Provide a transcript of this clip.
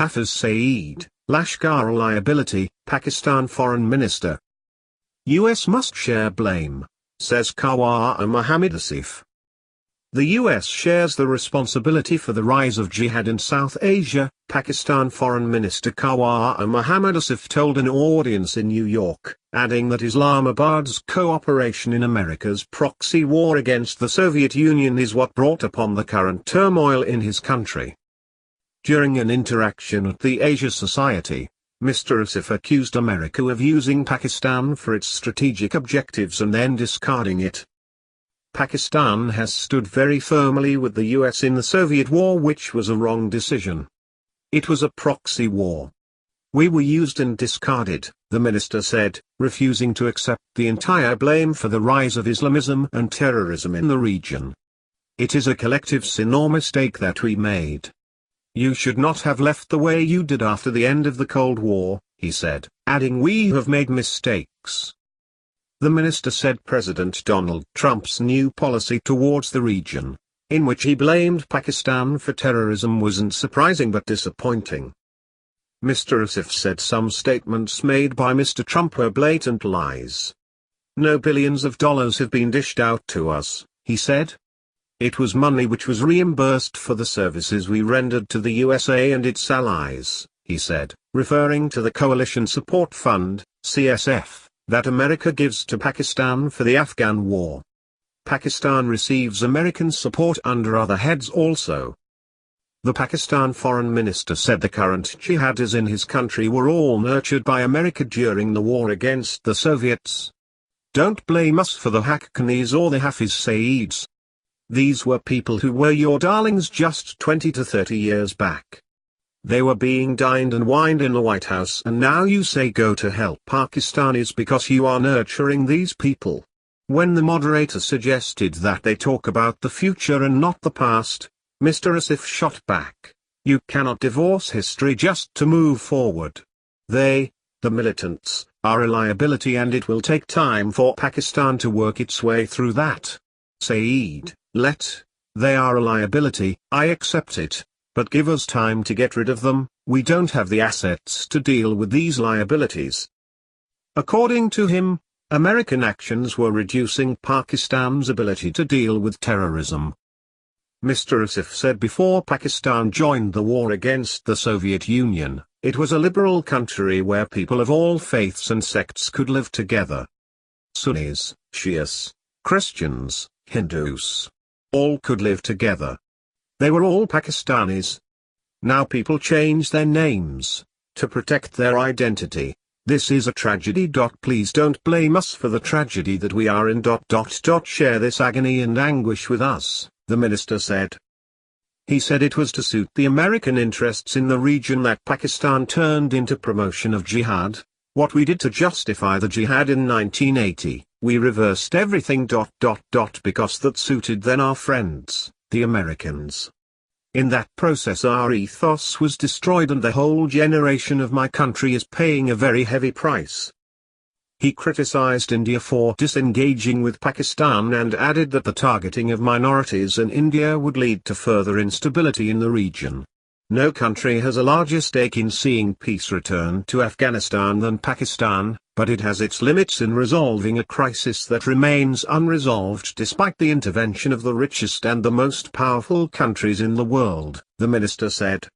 Hafiz Saeed, Lashkar liability, Pakistan Foreign Minister. US must share blame, says Khawar Mohammad Asif. The US shares the responsibility for the rise of jihad in South Asia, Pakistan Foreign Minister Khawar Mohammad Asif told an audience in New York, adding that Islamabad's cooperation in America's proxy war against the Soviet Union is what brought upon the current turmoil in his country. During an interaction at the Asia Society, Mr. Asif accused America of using Pakistan for its strategic objectives and then discarding it. Pakistan has stood very firmly with the US in the Soviet war, which was a wrong decision. It was a proxy war. We were used and discarded, the minister said, refusing to accept the entire blame for the rise of Islamism and terrorism in the region. It is a collective sin or mistake that we made. You should not have left the way you did after the end of the Cold War, he said, adding we have made mistakes. The minister said President Donald Trump's new policy towards the region, in which he blamed Pakistan for terrorism, wasn't surprising but disappointing. Mr. Asif said some statements made by Mr. Trump were blatant lies. No billions of dollars have been dished out to us, he said. It was money which was reimbursed for the services we rendered to the USA and its allies, he said, referring to the Coalition Support Fund, CSF, that America gives to Pakistan for the Afghan war. Pakistan receives American support under other heads also. The Pakistan foreign minister said the current jihadis in his country were all nurtured by America during the war against the Soviets. Don't blame us for the Haqqanis or the Hafiz Saeeds. These were people who were your darlings just 20 to 30 years back. They were being dined and wined in the White House, and now you say go to help Pakistanis because you are nurturing these people. When the moderator suggested that they talk about the future and not the past, Mr. Asif shot back, you cannot divorce history just to move forward. They, the militants, are a liability and it will take time for Pakistan to work its way through that. Saeed, they are a liability, I accept it. But give us time to get rid of them, we don't have the assets to deal with these liabilities. According to him, American actions were reducing Pakistan's ability to deal with terrorism. Mr. Asif said before Pakistan joined the war against the Soviet Union, it was a liberal country where people of all faiths and sects could live together. Sunnis, Shias, Christians, Hindus. All could live together. They were all Pakistanis. Now people change their names to protect their identity. This is a tragedy. Please don't blame us for the tragedy that we are in. Share this agony and anguish with us, the minister said. He said it was to suit the American interests in the region that Pakistan turned into promotion of jihad. What we did to justify the jihad in 1980, we reversed everything. Because that suited then our friends, the Americans. In that process our ethos was destroyed and the whole generation of my country is paying a very heavy price. He criticized India for disengaging with Pakistan and added that the targeting of minorities in India would lead to further instability in the region. No country has a larger stake in seeing peace return to Afghanistan than Pakistan, but it has its limits in resolving a crisis that remains unresolved despite the intervention of the richest and the most powerful countries in the world, the minister said.